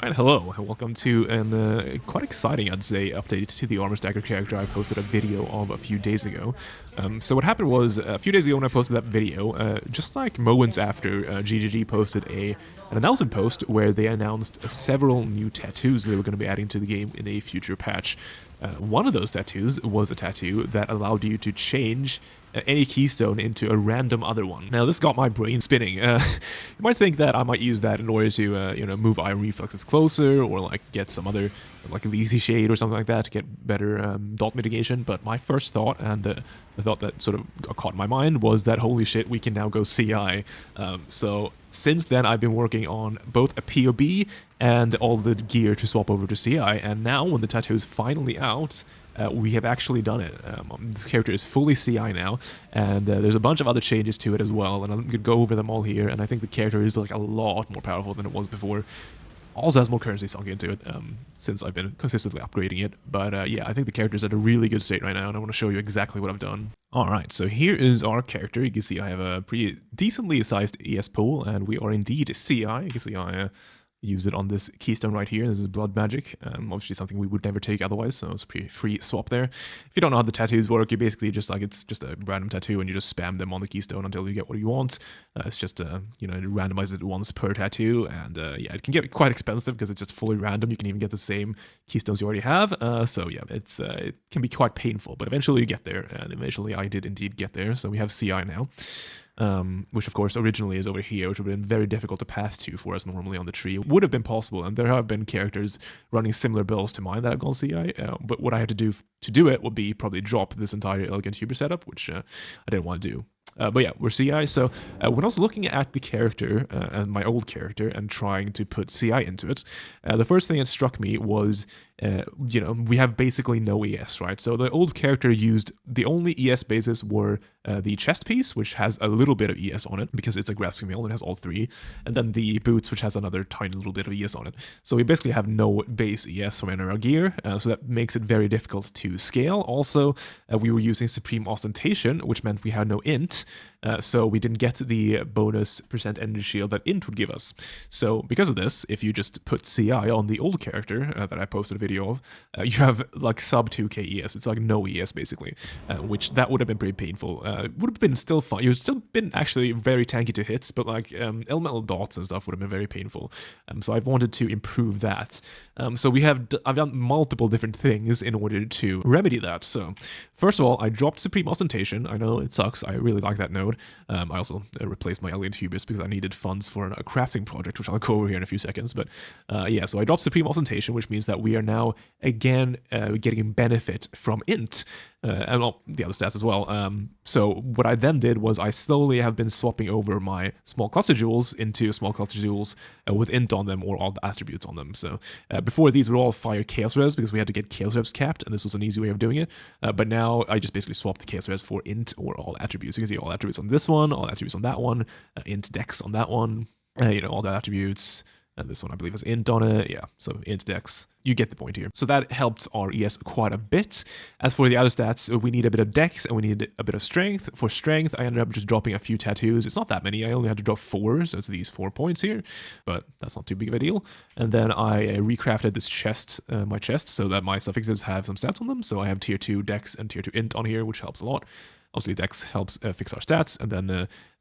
Alright, hello, and welcome to an quite exciting, I'd say, update to the Armor Stacker character I posted a video of a few days ago. So what happened was, a few days ago when I posted that video, just like moments after, GGG posted an announcement post where they announced several new tattoos they were going to be adding to the game in a future patch. One of those tattoos was a tattoo that allowed you to change any keystone into a random other one. Now this got my brain spinning. You might think that I might use that in order to move iron reflexes closer, or like get some other like lazy shade or something like that to get better dot mitigation. But my first thought, and the thought that sort of got caught in my mind, was that holy shit, we can now go CI. So since then I've been working on both a POB and all the gear to swap over to CI, and now when the tattoo is finally out, we have actually done it. This character is fully CI now, and there's a bunch of other changes to it as well, and I'm going to go over them all here, and I think the character is like a lot more powerful than it was before. Also has more currency sunk into it, since I've been consistently upgrading it. But yeah, I think the character is at a really good state right now, and I want to show you exactly what I've done. Alright, so here is our character. You can see I have a pretty decently sized ES pool, and we are indeed CI. You can see I use it on this keystone right here. This is blood magic, obviously something we would never take otherwise, so it's a pretty free swap there. If you don't know how the tattoos work, you basically just like, it's just a random tattoo and you just spam them on the keystone until you get what you want. It's just randomize it once per tattoo, and yeah, it can get quite expensive because it's just fully random. You can even get the same keystones you already have, so yeah, it can be quite painful, but eventually you get there, and eventually I did indeed get there, so we have CI now. Which of course originally is over here, which would have been very difficult to pass to for us normally on the tree. It would have been possible, and there have been characters running similar builds to mine that have gone CI, but what I had to do it would be probably drop this entire elegant huber setup, which I didn't want to do. But yeah, we're CI, so when I was looking at the character, and my old character, and trying to put CI into it, the first thing that struck me was, we have basically no ES, right? So the old character used, the only ES bases were the chest piece, which has a little bit of ES on it, because it's a graphics mill and it has all three, and then the boots, which has another tiny little bit of ES on it. So we basically have no base ES from any of our gear, so that makes it very difficult to scale. Also, we were using Supreme Ostentation, which meant we had no int, so we didn't get the bonus % energy shield that int would give us. So because of this, if you just put CI on the old character that I posted a video of, you have like sub 2k ES. It's like no ES basically, which that would have been pretty painful. Would have been still fun. You've still been actually very tanky to hits, but like elemental dots and stuff would have been very painful. So I've wanted to improve that. So I've done multiple different things in order to remedy that. So first of all, I dropped Supreme Ostentation. I know it sucks. I really like that node. I also replaced my elegant hubris because I needed funds for a crafting project, which I'll go over here in a few seconds. But yeah, so I dropped Supreme Ostentation, which means that we are now again getting benefit from int, and well, the other stats as well. So what I then did was I slowly have been swapping over my small cluster jewels into small cluster jewels with int on them, or all the attributes on them. So before, these were all fire chaos res because we had to get chaos res capped, and this was an easy way of doing it. But now I just basically swapped the chaos res for int or all attributes. You can see all attributes on this one, all attributes on that one, int dex on that one, all the attributes. And this one I believe has int on it, yeah, so int dex. You get the point here. So that helped our ES quite a bit. As for the other stats, we need a bit of dex and we need a bit of strength. For strength, I ended up just dropping a few tattoos. It's not that many, I only had to drop 4, so it's these 4 points here, but that's not too big of a deal. And then I recrafted this chest, my chest, so that my suffixes have some stats on them. So I have tier 2 dex and tier 2 int on here, which helps a lot. Obviously, dex helps fix our stats, and then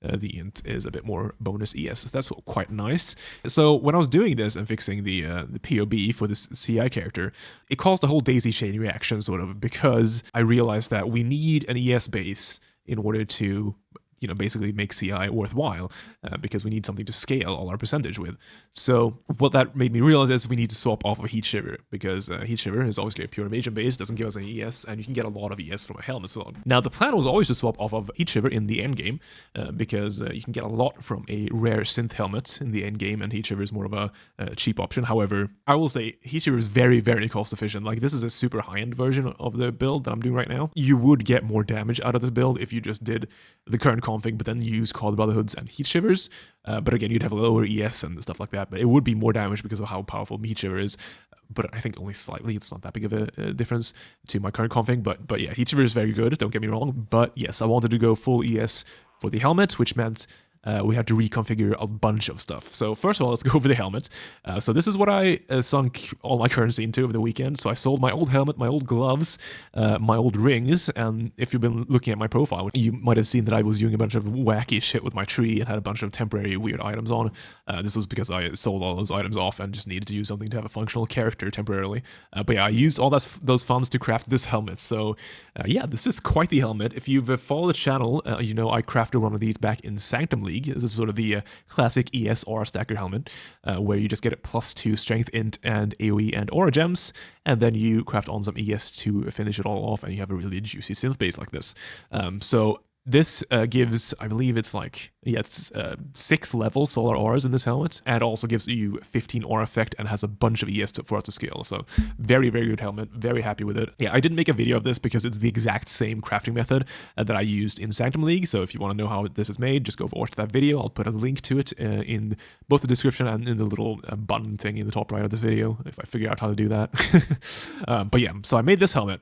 the int is a bit more bonus ES. So that's quite nice. So when I was doing this and fixing the POB for this CI character, it caused a whole daisy chain reaction, sort of, because I realized that we need an ES base in order to basically make CI worthwhile, because we need something to scale all our percentage with. So what that made me realize is we need to swap off of Heatshiver, because Heatshiver is obviously a pure evasion base, doesn't give us any ES, and you can get a lot of ES from a helmet slot. Now the plan was always to swap off of Heatshiver in the endgame, because you can get a lot from a rare synth helmet in the endgame, and Heatshiver is more of a cheap option. However, I will say Heatshiver is very, very cost efficient. Like, this is a super high-end version of the build that I'm doing right now. You would get more damage out of this build if you just did the current config, but then use Call the Brotherhoods and Heatshivers. But again, you'd have a lower ES and stuff like that, but it would be more damage because of how powerful Heatshiver is. But I think only slightly. It's not that big of a difference to my current config. But yeah, Heatshiver is very good, don't get me wrong. But yes, I wanted to go full ES for the helmet, which meant we have to reconfigure a bunch of stuff. So first of all, let's go over the helmet. So this is what I sunk all my currency into over the weekend. So I sold my old helmet, my old gloves, my old rings, and if you've been looking at my profile, you might have seen that I was doing a bunch of wacky shit with my tree and had a bunch of temporary weird items on. This was because I sold all those items off and just needed to use something to have a functional character temporarily. But yeah, I used all those funds to craft this helmet. So yeah, this is quite the helmet. If you've followed the channel, you know I crafted one of these back in Sanctum League. This is sort of the classic ESR stacker helmet, where you just get it +2 strength, int, and AoE and aura gems, and then you craft on some ES to finish it all off, and you have a really juicy synth base like this. So this gives, I believe it's like, yeah, it's 6 level solar auras in this helmet, and also gives you 15 aura effect and has a bunch of ES for us to scale. So very, very good helmet. Very happy with it. Yeah, I didn't make a video of this because it's the exact same crafting method that I used in Sanctum League. So if you want to know how this is made, just go watch that video. I'll put a link to it in both the description and in the little button thing in the top right of this video, if I figure out how to do that. But yeah, so I made this helmet.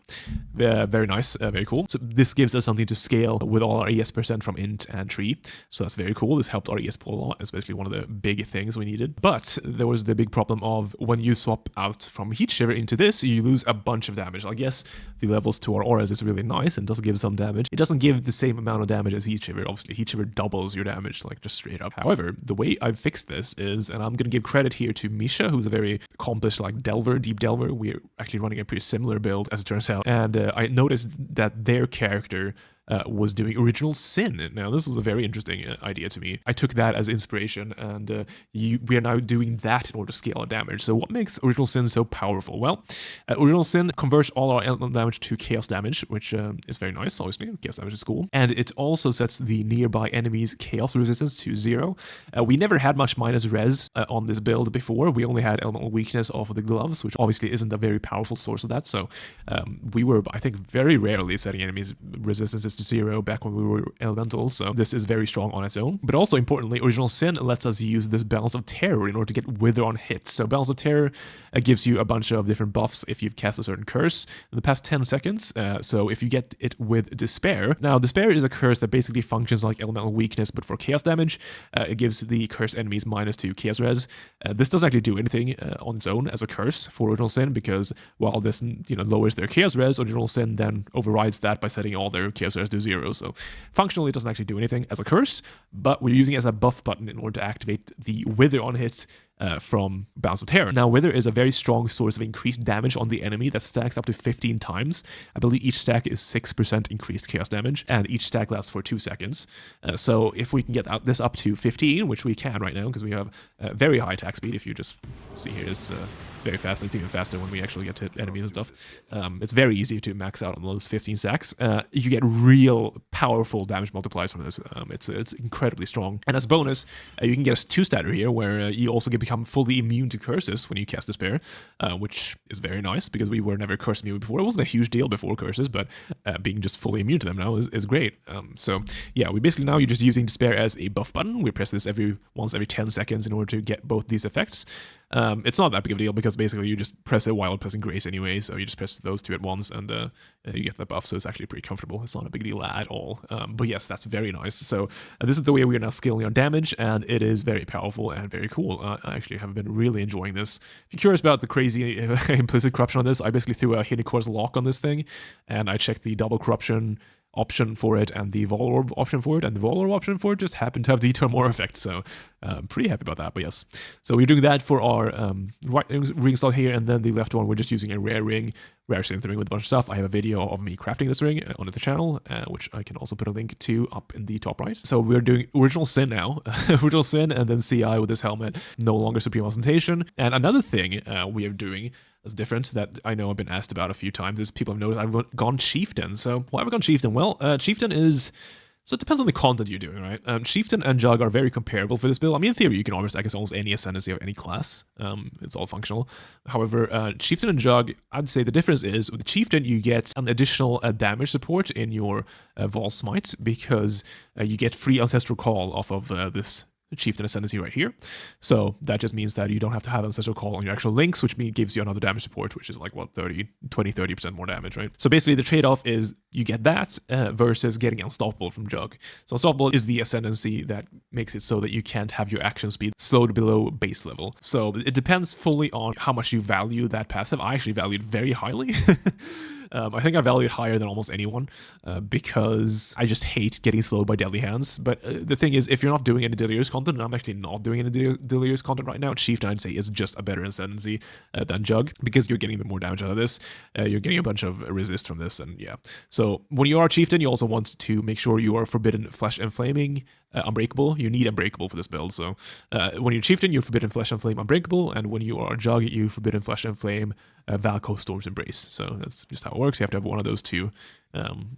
Very nice, very cool. So this gives us something to scale with all our ES % from int and tree. So that's very cool. This helped our ES pool a lot. It's basically one of the big things we needed. But there was the big problem of when you swap out from Heatshiver into this, you lose a bunch of damage. Like, yes, the levels to our auras is really nice and does give some damage. It doesn't give the same amount of damage as Heatshiver. Obviously, Heatshiver doubles your damage, like just straight up. However, the way I've fixed this is, and I'm going to give credit here to Misha, who's a very accomplished like delver, deep delver. We're actually running a pretty similar build as it turns out. And I noticed that their character was doing Original Sin. Now, this was a very interesting idea to me. I took that as inspiration, and we are now doing that in order to scale our damage. So what makes Original Sin so powerful? Well, Original Sin converts all our elemental damage to chaos damage, which is very nice, obviously. Chaos damage is cool. And it also sets the nearby enemy's chaos resistance to 0. We never had much minus res on this build before. We only had elemental weakness off of the gloves, which obviously isn't a very powerful source of that. So we were, I think, very rarely setting enemies' resistances to 0 back when we were elemental, so this is very strong on its own. But also importantly, Original Sin lets us use this Balance of Terror in order to get Wither on hits. So Balance of Terror gives you a bunch of different buffs if you've cast a certain curse in the past 10 seconds. So if you get it with Despair, now Despair is a curse that basically functions like elemental weakness but for chaos damage. It gives the cursed enemies -2 chaos res. This doesn't actually do anything on its own as a curse for Original Sin, because while this lowers their chaos res, Original Sin then overrides that by setting all their chaos res to 0. So functionally, it doesn't actually do anything as a curse, but we're using it as a buff button in order to activate the Wither on hits from Balance of Terror. Now, Wither is a very strong source of increased damage on the enemy that stacks up to 15 times. I believe each stack is 6% increased chaos damage, and each stack lasts for 2 seconds. So if we can get this up to 15, which we can right now, because we have very high attack speed. If you just see here, it's very fast, and it's even faster when we actually get to hit enemies and stuff. It's very easy to max out on those 15 stacks. You get real powerful damage multipliers from this. It's incredibly strong. And as bonus, you can get a 2-statter here, where you also become fully immune to curses when you cast Despair, which is very nice, because we were never curse immune before. It wasn't a huge deal before curses, but being just fully immune to them now is great. So yeah, we basically now you're just using Despair as a buff button. We press this once every 10 seconds in order to get both these effects. It's not that big of a deal, because basically you just press it while pressing Grace anyway, so you just press those 2 at once, and you get that buff, so it's actually pretty comfortable. It's not a big deal at all. But yes, that's very nice. So this is the way we are now scaling our damage, and it is very powerful and very cool. I actually have been really enjoying this. If you're curious about the crazy implicit corruption on this, I basically threw a Hidden Core's Lock on this thing, and I checked the double corruption option for it and the Vol Orb option for it, and the Vol Orb option for it just happened to have the Turn More effect, so pretty happy about that. But yes, so we're doing that for our right ring slot here, and then the left one we're just using a rare synth ring with a bunch of stuff. I have a video of me crafting this ring on the channel, which I can also put a link to up in the top right. So we're doing Original Sin now, Original Sin, and then CI with this helmet, no longer Supreme Ostentation. And another thing we are doing that's different that I know I've been asked about a few times is people have noticed I've gone Chieftain. So why have I gone Chieftain? Well, Chieftain is... So it depends on the content you're doing, right? Chieftain and Jugg are very comparable for this build. I mean, in theory, you can almost stack almost any ascendancy of any class. It's all functional. However, Chieftain and Jugg, I'd say the difference is with Chieftain, you get an additional damage support in your Vol Smite, because you get free Ancestral Call off of this Chieftain Ascendancy right here. So that just means that you don't have to have Ancestral Call on your actual links, which gives you another damage support, which is like, what, 30% more damage, right? So basically the trade-off is you get that versus getting Unstoppable from Jugg. So Unstoppable is the Ascendancy that makes it so that you can't have your action speed slowed below base level. So it depends fully on how much you value that passive. I actually value it very highly. I think I value it higher than almost anyone because I just hate getting slowed by Deadly Hands. But the thing is, if you're not doing any Delirious content, and I'm actually not doing any Delirious content right now, Chieftain, I'd say, is just a better Ascendancy than Jugg because you're getting the more damage out of this. You're getting a bunch of resist from this, and yeah. So when you are Chieftain, you also want to make sure you are Forbidden Flesh and Flaming Unbreakable. You need Unbreakable for this build. So when you're Chieftain, you're Forbidden Flesh and Flame Unbreakable, and when you are Jugg, you Forbidden Flesh and Flame Valco Storm's Embrace. So that's just how it works. You have to have one of those two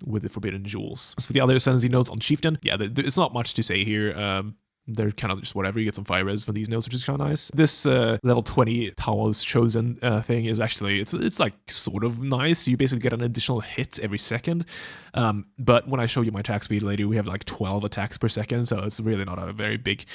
with the Forbidden Jewels. As for the other Ascendancy notes on Chieftain, yeah, it's not much to say here. They're kind of just whatever. You get some fire res for these notes, which is kind of nice. This level 20 Tao's Chosen thing is actually, it's like sort of nice. You basically get an additional hit every second. But when I show you my attack speed later, we have like 12 attacks per second, so it's really not a very big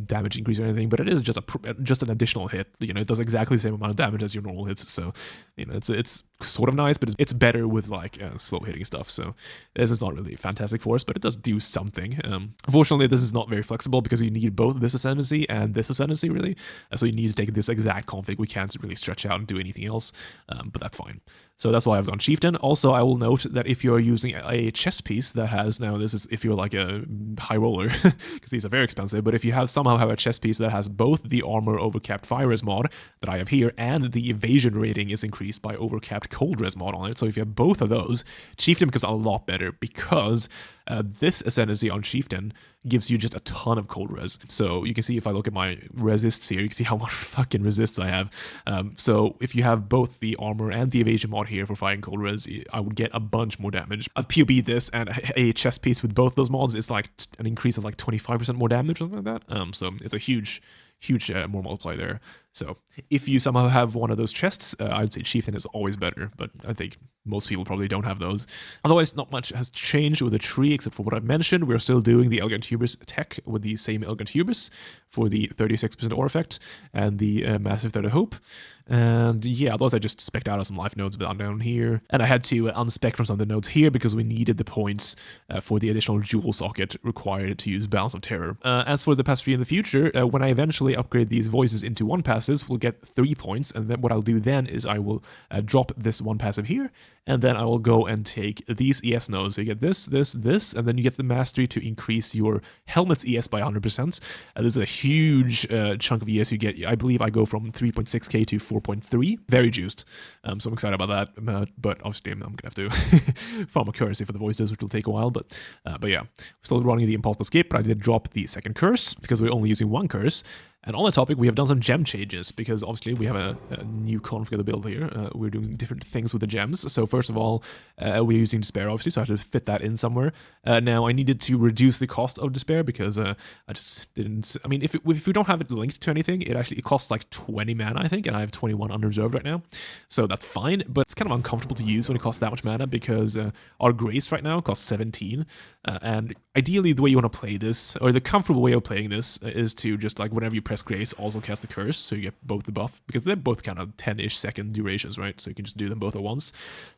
damage increase or anything, but it is just an additional hit. You know, it does exactly the same amount of damage as your normal hits, so you know, it's sort of nice, but it's better with like slow hitting stuff. So this is not really fantastic for us, but it does do something. Unfortunately, this is not very flexible because you need both this Ascendancy and this Ascendancy, really. So you need to take this exact config. We can't really stretch out and do anything else, but that's fine. So that's why I've gone Chieftain. Also, I will note that if you're using a chest piece that has, now this is if you're like a high roller, because these are very expensive, but if you somehow have a chest piece that has both the Armour Overcapped Fire Res mod that I have here and the evasion rating is increased by Overcapped Cold Res mod on it, so if you have both of those, Chieftain becomes a lot better because this Ascendancy on Chieftain gives you just a ton of cold res. So you can see if I look at my resists here, you can see how much fucking resists I have. So if you have both the Armour and the evasion mod here for firing cold res, I would get a bunch more damage. I've POB'd this, and a chest piece with both those mods is like an increase of like 25% more damage or something like that. So it's a huge more multiply there. So if you somehow have one of those chests, I'd say Chieftain is always better, but I think most people probably don't have those. Otherwise, not much has changed with the tree except for what I've mentioned. We're still doing the Elegant Hubris tech with the same Elegant Hubris for the 36% aura effect and the Massive Thread of Hope. And yeah, otherwise I just spec'd out some life nodes down here. And I had to unspec from some of the nodes here because we needed the points for the additional jewel socket required to use Balance of Terror. As for the passive tree in the future, when I eventually upgrade these voices into one passives, we'll get 3 points. And then what I'll do then is I will drop this one passive here, and then I will go and take these ES nodes. So you get this, and then you get the mastery to increase your helmet's ES by 100%. This is a huge chunk of ES you get. I believe I go from 3.6k to 4.3. Very juiced. So I'm excited about that. But obviously I'm going to have to farm a currency for the voices, which will take a while. But yeah, still running the Impossible Skip, but I did drop the second curse because we're only using one curse. And on the topic, we have done some gem changes because obviously we have a new config of the build here. We're doing different things with the gems. So first of all, we're using Despair obviously, so I had to fit that in somewhere. Now I needed to reduce the cost of Despair because I just didn't. I mean, if we don't have it linked to anything, it costs like 20 mana, I think, and I have 21 unreserved right now. So that's fine, but it's kind of uncomfortable to use when it costs that much mana because our Grace right now costs 17. And ideally, the way you want to play this, or the comfortable way of playing this, is to just like whenever you press Grace, also cast the Curse, so you get both the buff, because they're both kind of 10-ish second durations, right? So you can just do them both at once.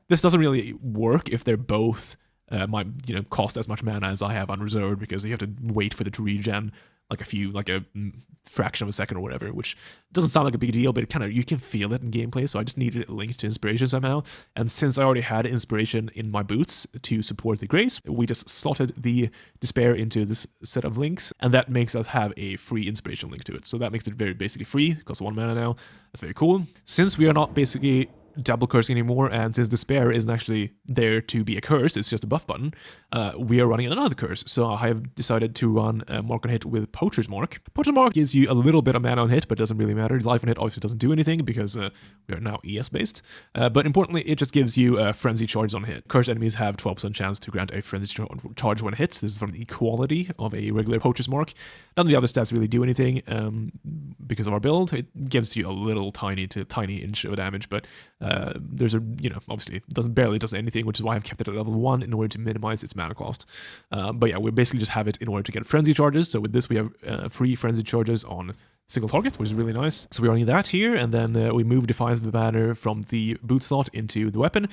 This doesn't really work if they're both might cost as much mana as I have unreserved, because you have to wait for it to regen like a fraction of a second or whatever, which doesn't sound like a big deal, but it kind of, you can feel it in gameplay. So I just needed it linked to Inspiration somehow. And since I already had Inspiration in my boots to support the Grace, we just slotted the Despair into this set of links, and that makes us have a free Inspiration link to it. So that makes it very basically free. It costs 1 mana now. That's very cool. Since we are not basically double cursing anymore, and since Despair isn't actually there to be a curse, it's just a buff button, we are running another curse. So I have decided to run Mark on Hit with Poacher's Mark. Poacher's Mark gives you a little bit of mana on hit, but doesn't really matter. Life on hit obviously doesn't do anything because we are now ES based. But importantly, it just gives you Frenzy Charge on hit. Cursed enemies have 12% chance to grant a Frenzy Charge when hits. This is from the equality of a regular Poacher's Mark. None of the other stats really do anything because of our build. It gives you a little tiny inch of damage, but There's a, you know, obviously it barely does anything, which is why I've kept it at level 1 in order to minimize its mana cost. But yeah, we basically just have it in order to get frenzy charges. So with this, we have free frenzy charges on single target, which is really nice. So we're running that here, and then we move Defiance Banner from the boot slot into the weapon.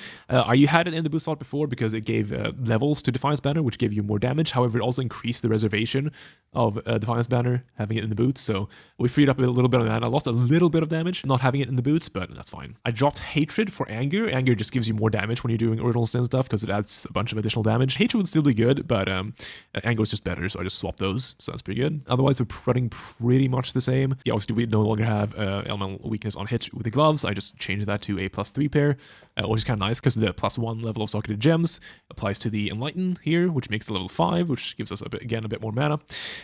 You had it in the boot slot before because it gave levels to Defiance Banner, which gave you more damage. However, it also increased the reservation of Defiance Banner having it in the boots. So we freed up a little bit of mana. I lost a little bit of damage not having it in the boots, but that's fine. I dropped Hatred for Anger. Anger just gives you more damage when you're doing Original Sin stuff because it adds a bunch of additional damage. Hatred would still be good, but Anger is just better, so I just swapped those. So that's pretty good. Otherwise, we're running pretty much the same. Yeah, obviously we no longer have elemental weakness on hit with the gloves. I just changed that to a +3 pair, which is kind of nice because the +1 level of socketed gems applies to the Enlighten here, which makes it level 5, which gives us a bit more mana.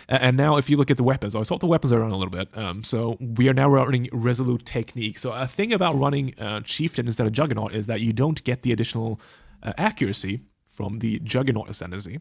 And now if you look at the weapons, I swapped the weapons around a little bit. So we are now running Resolute Technique. So a thing about running Chieftain instead of Juggernaut is that you don't get the additional accuracy from the Juggernaut Ascendancy.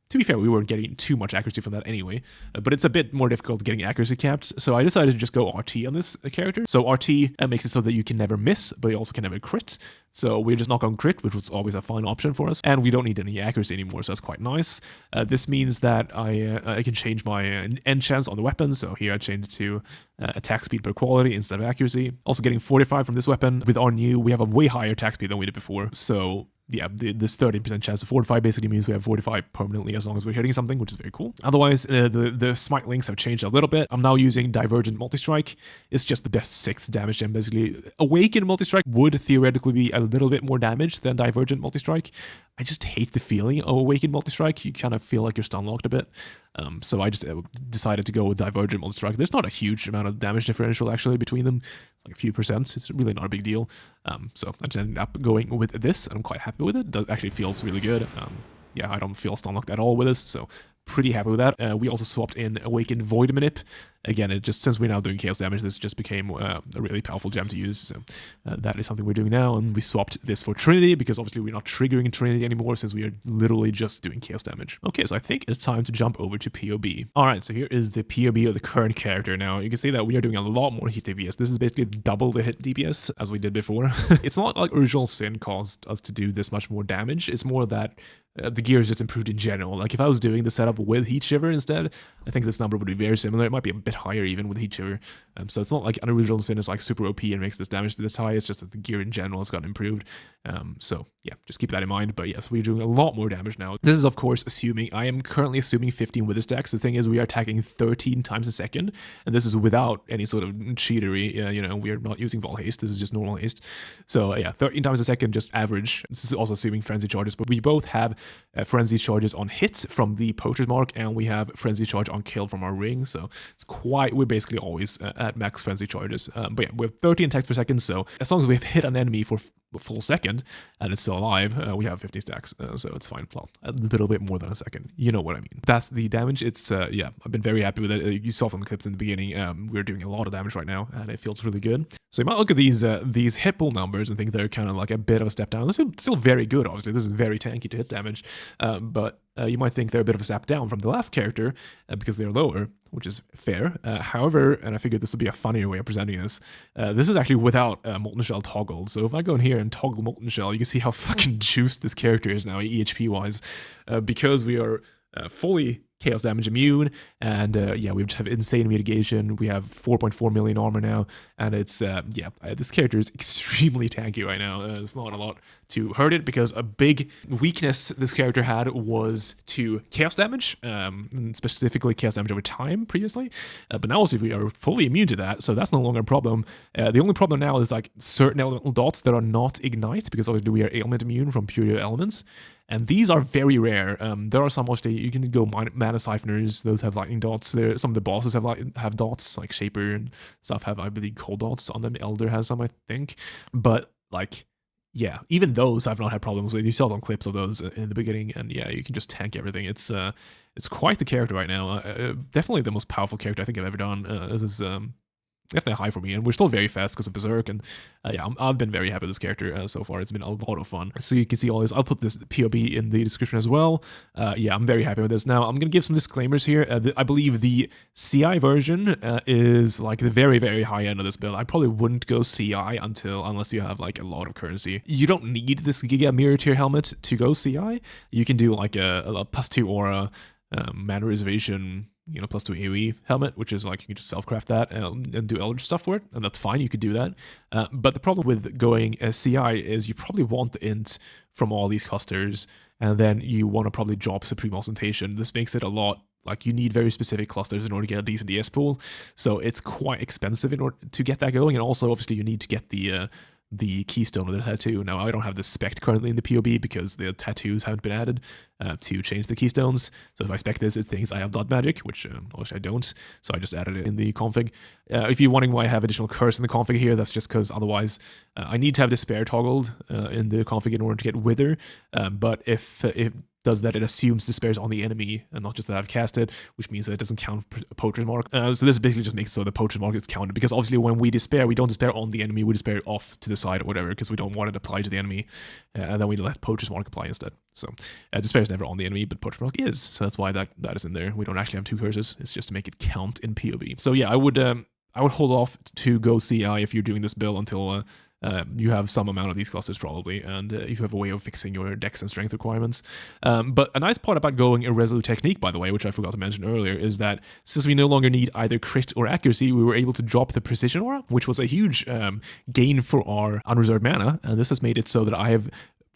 To be fair, we weren't getting too much accuracy from that anyway, but it's a bit more difficult getting accuracy capped, so I decided to just go RT on this character. So RT makes it so that you can never miss, but you also can never crit. So we're just knock on crit, which was always a fine option for us, and we don't need any accuracy anymore, so that's quite nice. This means that I can change my enchants on the weapon, so here I changed it to attack speed per quality instead of accuracy. Also getting 45 from this weapon. With our new, we have a way higher attack speed than we did before, so yeah, this 30% chance of 45 basically means we have 45 permanently as long as we're hitting something, which is very cool. Otherwise, the Smite links have changed a little bit. I'm now using Divergent Multistrike. It's just the best 6th damage gem, basically. Awakened Multistrike would theoretically be a little bit more damage than Divergent Multistrike. I just hate the feeling of Awakened Multistrike. You kind of feel like you're stun locked a bit. So I just decided to go with Divergent Multistrike. There's not a huge amount of damage differential actually between them. It's like a few percent. It's really not a big deal. So I just ended up going with this, and I'm quite happy with it. It actually feels really good. Yeah, I don't feel stun locked at all with this, so pretty happy with that. We also swapped in Awakened Void Manip. Again, it just, since we're now doing chaos damage, this just became a really powerful gem to use. So that is something we're doing now, and we swapped this for Trinity because obviously we're not triggering Trinity anymore since we are literally just doing chaos damage. Okay, so I think it's time to jump over to POB. All right, so here is the POB of the current character. Now you can see that we are doing a lot more hit DPS. This is basically double the hit DPS as we did before. It's not like Original Sin caused us to do this much more damage. It's more that the gear is just improved in general. Like if I was doing the setup with Heatshiver instead, I think this number would be very similar. It might be a bit higher even with Heatshiver. So it's not like an Original Sin is like super OP and makes this damage this high. It's just that the gear in general has gotten improved. So yeah, just keep that in mind. But yes, we're doing a lot more damage now. This is of course assuming, I am currently assuming 15 wither stacks. The thing is we are attacking 13 times a second, and this is without any sort of cheatery. You know, we are not using Vol Haste. This is just normal haste. So yeah, 13 times a second, just average. This is also assuming frenzy charges, but we both have frenzy charges on hits from the Poacher's Mark, and we have frenzy charge on kill from our ring. So it's quite, we're basically always at max frenzy charges. But yeah, we have 13 attacks per second. So as long as we've hit an enemy for a full second and it's still alive, we have 50 stacks. So it's fine. Well, a little bit more than a second. You know what I mean. That's the damage. It's yeah, I've been very happy with it. You saw from the clips in the beginning, we're doing a lot of damage right now, and it feels really good. So you might look at these hit pool numbers and think they're kind of like a bit of a step down. This is still very good, obviously. This is very tanky to hit damage, but you might think they're a bit of a step down from the last character because they're lower, which is fair. However, and I figured this would be a funnier way of presenting this, this is actually without Molten Shell toggled. So if I go in here and toggle Molten Shell, you can see how fucking juiced this character is now, EHP-wise, because we are fully chaos damage immune, and yeah, we just have insane mitigation. We have 4.4 million armor now, and it's yeah, this character is extremely tanky right now. There's not a lot to hurt it because a big weakness this character had was to chaos damage, and specifically chaos damage over time previously, but now also we are fully immune to that, so that's no longer a problem. The only problem now is like certain elemental dots that are not ignite, because obviously we are ailment immune from pure elements. And these are very rare. There are some, mostly you can go mana siphoners. Those have lightning dots. There, some of the bosses have dots, like Shaper and stuff have, I believe, cold dots on them. Elder has some, I think. But like, yeah, even those I've not had problems with. You saw some clips of those in the beginning, and yeah, you can just tank everything. It's quite the character right now. Definitely the most powerful character I think I've ever done. This is definitely high for me, and we're still very fast because of Berserk, and yeah, I've been very happy with this character so far. It's been a lot of fun. So you can see all this. I'll put this POB in the description as well. Yeah, I'm very happy with this. Now, I'm going to give some disclaimers here. I believe the CI version is like the very, very high end of this build. I probably wouldn't go CI unless you have like a lot of currency. You don't need this Giga Mirror Tier helmet to go CI. You can do like a +2 aura, mana reservation, you know, +2 AoE helmet, which is like you can just self-craft that and do Eldritch stuff for it, and that's fine, you could do that. But the problem with going CI is you probably want the int from all these clusters, and then you want to probably drop Supreme Ostentation. This makes it a lot, like you need very specific clusters in order to get a decent DS pool, so it's quite expensive in order to get that going, and also obviously you need to get the keystone with the tattoo. Now, I don't have the spec currently in the POB because the tattoos haven't been added to change the keystones. So if I spec this, it thinks I have dot magic, which obviously I don't. So I just added it in the config. If you're wondering why I have additional curse in the config here, that's just because otherwise I need to have despair toggled in the config in order to get wither. But if it does that, it assumes despairs on the enemy and not just that I've cast it, which means that it doesn't count poacher's mark. So this basically just makes it so the poacher's mark is counted, because obviously when we despair, we don't despair on the enemy, we despair off to the side or whatever, because we don't want it applied to the enemy, and then we let poacher's mark apply instead. So despair is never on the enemy, but poacher's mark is, so that's why that is in there. We don't actually have two curses, it's just to make it count in POB. So yeah, I would hold off to go CI if you're doing this build until you have some amount of these clusters probably, and if you have a way of fixing your dex and strength requirements. But a nice part about going a Resolute Technique, by the way, which I forgot to mention earlier, is that since we no longer need either crit or accuracy, we were able to drop the precision aura, which was a huge gain for our unreserved mana, and this has made it so that I have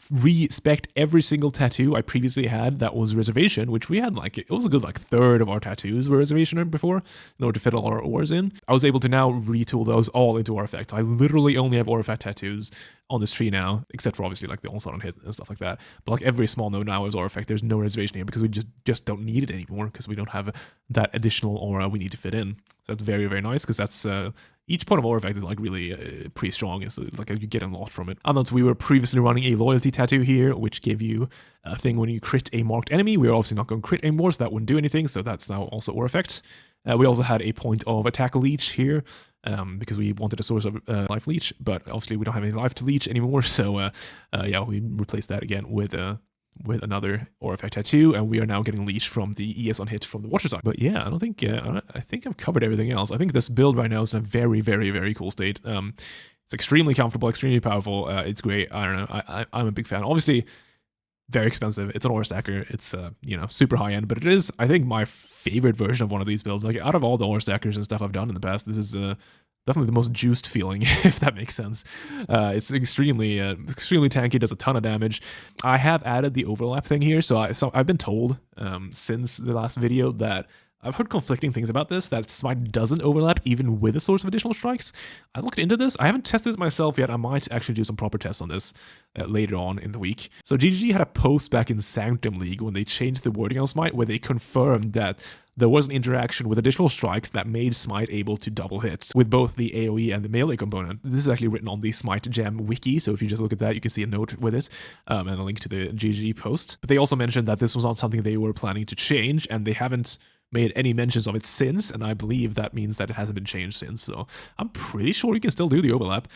re-spec'd every single tattoo I previously had that was reservation, which we had like, it was a good like third of our tattoos were reservation before in order to fit all our ores in. I was able to now retool those all into aura effects. I literally only have aura effect tattoos on this tree now, except for obviously like the onslaught on hit and stuff like that. But like every small node now is aura effect. There's no reservation here because we just don't need it anymore, because we don't have that additional aura we need to fit in. So that's very, very nice, because that's each point of aura effect is like really pretty strong. It's like you get a lot from it. And we were previously running a loyalty tattoo here, which gave you a thing when you crit a marked enemy. We're obviously not going to crit anymore, so that wouldn't do anything. So that's now also aura effect. We also had a point of attack leech here, because we wanted a source of life leech, but obviously we don't have any life to leech anymore. So yeah, we replaced that again with another aura effect tattoo, and we are now getting leech from the ES on hit from the Watcher side. But yeah, I think I've covered everything else. I think this build right now is in a very, very, very cool state. It's extremely comfortable, extremely powerful. It's great. I don't know. I'm a big fan. Obviously, very expensive. It's an aura stacker. It's you know, super high end, but it is, I think, my favorite version of one of these builds. Like out of all the aura stackers and stuff I've done in the past, this is definitely the most juiced feeling, if that makes sense. It's extremely tanky, does a ton of damage. I have added the overlap thing here, so I've been told since the last video that I've heard conflicting things about this, that Smite doesn't overlap even with a source of additional strikes. I looked into this. I haven't tested this myself yet. I might actually do some proper tests on this later on in the week. So GGG had a post back in Sanctum League when they changed the wording on Smite, where they confirmed that there was an interaction with additional strikes that made Smite able to double hits with both the AoE and the melee component. This is actually written on the Smite Gem wiki, so if you just look at that, you can see a note with it and a link to the GGG post. But they also mentioned that this was not something they were planning to change, and they haven't made any mentions of it since, and I believe that means that it hasn't been changed since. So I'm pretty sure you can still do the overlap,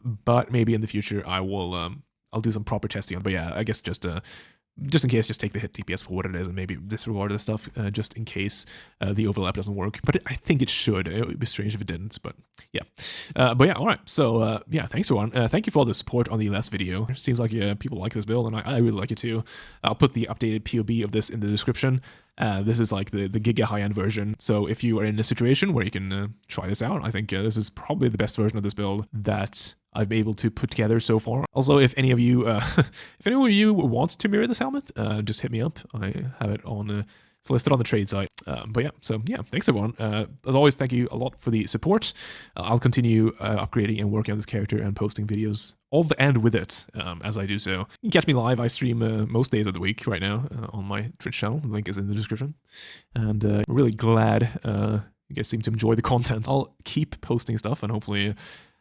but maybe in the future I'll do some proper testing on it. But yeah, I guess just in case, just take the hit DPS for what it is and maybe disregard this stuff just in case the overlap doesn't work. But I think it should. It would be strange if it didn't, but yeah. But yeah, all right. So yeah, thanks everyone. Thank you for all the support on the last video. It seems like people like this build, and I really like it too. I'll put the updated POB of this in the description. This is like the Giga high-end version. So if you are in a situation where you can try this out, I think this is probably the best version of this build that I've been able to put together so far. Also, if any of you wants to mirror this helmet, just hit me up. I have it on it's listed on the trade site. But yeah, so yeah, thanks everyone. As always, thank you a lot for the support. I'll continue upgrading and working on this character and posting videos of and with it as I do so. You can catch me live. I stream most days of the week right now on my Twitch channel. The link is in the description. And I'm really glad you guys seem to enjoy the content. I'll keep posting stuff and hopefully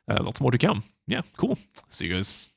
lots more to come. Yeah, cool. See you guys.